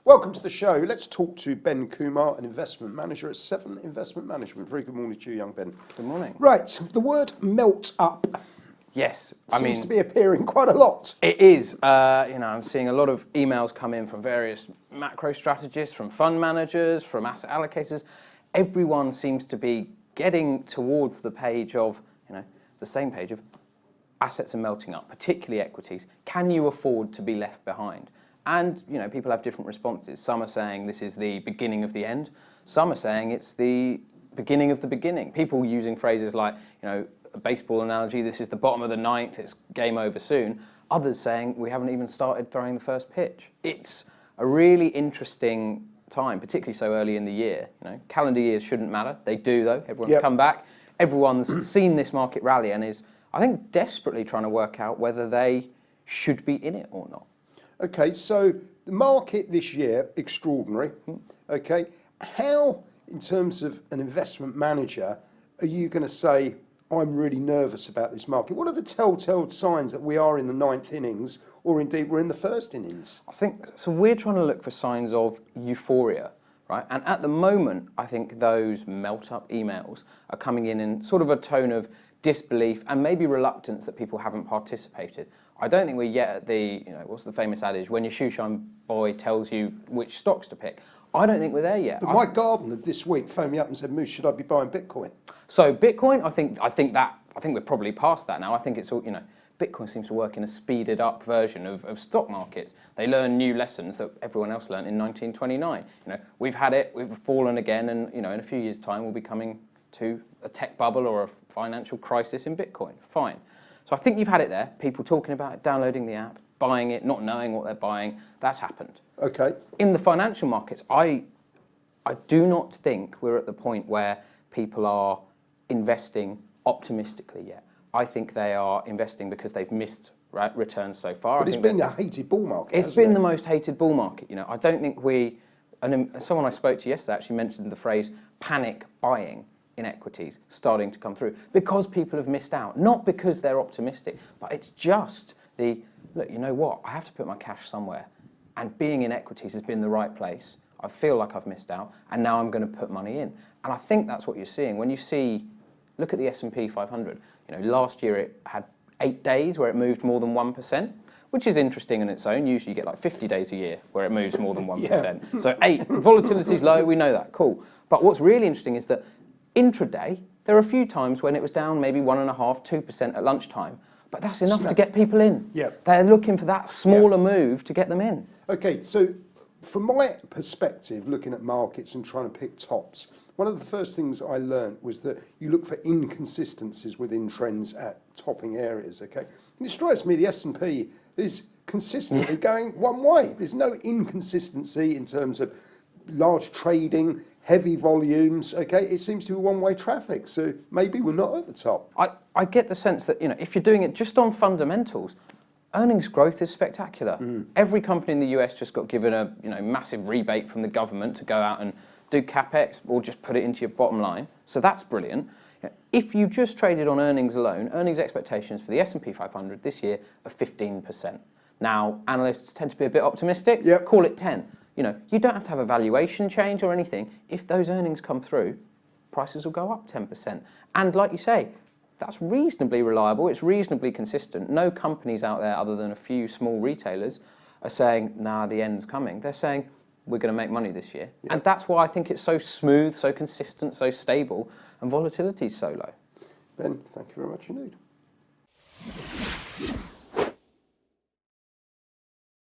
Welcome to the show. Let's talk to Ben Kumar, an investment manager at Seven Investment Management. Very good morning to you, young Ben. Good morning. Right, the word melt up Yes, seems to be appearing quite a lot. it is. I'm seeing a lot of emails come in from various macro strategists, from fund managers, from asset allocators. Everyone seems to be getting towards the page of, the same page of assets are melting up, particularly equities. Can you afford to be left behind? And, people have different responses. Some are saying this is the beginning of the end. Some are saying it's the beginning of the beginning. People using phrases like, a baseball analogy, this is the bottom of the ninth, it's game over soon. Others saying we haven't even started throwing the first pitch. It's a really interesting time, particularly so early in the year. Calendar years shouldn't matter. They do, though. Everyone's come back. Everyone's seen this market rally and is, I think, desperately trying to work out whether they should be in it or not. Okay, so the market this year, extraordinary. Okay, how, in terms of an investment manager, are you going to say, I'm really nervous about this market? What are the telltale signs that we are in the ninth innings, or indeed we're in the first innings? I think, so we're trying to look for signs of euphoria, right? And at the moment, I think those melt-up emails are coming in sort of a tone of disbelief and maybe reluctance that people haven't participated. I don't think we're yet at the, what's the famous adage, when your shoeshine boy tells you which stocks to pick. I don't think we're there yet. But my gardener this week phoned me up and said, Moose, should I be buying Bitcoin? So Bitcoin, I think we're probably past that now. I think it's all, Bitcoin seems to work in a speeded up version of stock markets. They learn new lessons that everyone else learned in 1929. We've had it, we've fallen again, and in a few years' time we'll be coming to a tech bubble or a financial crisis in Bitcoin. Fine. So I think you've had it there. People talking about it, downloading the app, buying it, not knowing what they're buying. That's happened. Okay. In the financial markets, I do not think we're at the point where people are investing optimistically yet. I think they are investing because they've missed returns so far. But it's been a hated bull market. It's been the most hated bull market. I don't think someone I spoke to yesterday actually mentioned the phrase panic buying in equities starting to come through because people have missed out, not because they're optimistic, but it's just look, you know what, I have to put my cash somewhere, and being in equities has been the right place. I feel like I've missed out, and now I'm going to put money in. And I think that's what you're seeing when you look at the S&P 500. Last year it had 8 days where it moved more than 1%, which is interesting in its own. Usually you get like 50 days a year where it moves more than 1%. So 8, volatility's low, we know that, cool. But what's really interesting is that intraday, there are a few times when it was down maybe 1.5%, 2% at lunchtime, but that's enough to get people in. They're looking for that smaller move to get them in. Okay, so from my perspective, looking at markets and trying to pick tops, one of the first things I learned was that you look for inconsistencies within trends at topping areas, okay? And it strikes me the S&P is consistently going one way. There's no inconsistency in terms of large trading, heavy volumes, okay? It seems to be one-way traffic, so maybe we're not at the top. I get the sense that, if you're doing it just on fundamentals, earnings growth is spectacular. Every company in the US just got given a massive rebate from the government to go out and do CapEx or just put it into your bottom line. So that's brilliant. If you just traded on earnings alone, earnings expectations for the S&P 500 this year are 15%. Now, analysts tend to be a bit optimistic, call it 10. You don't have to have a valuation change or anything. If those earnings come through, prices will go up 10%. And like you say, that's reasonably reliable. It's reasonably consistent. No companies out there other than a few small retailers are saying, nah, the end's coming. They're saying, we're going to make money this year. And that's why I think it's so smooth, so consistent, so stable, and volatility is so low. Ben, thank you very much indeed.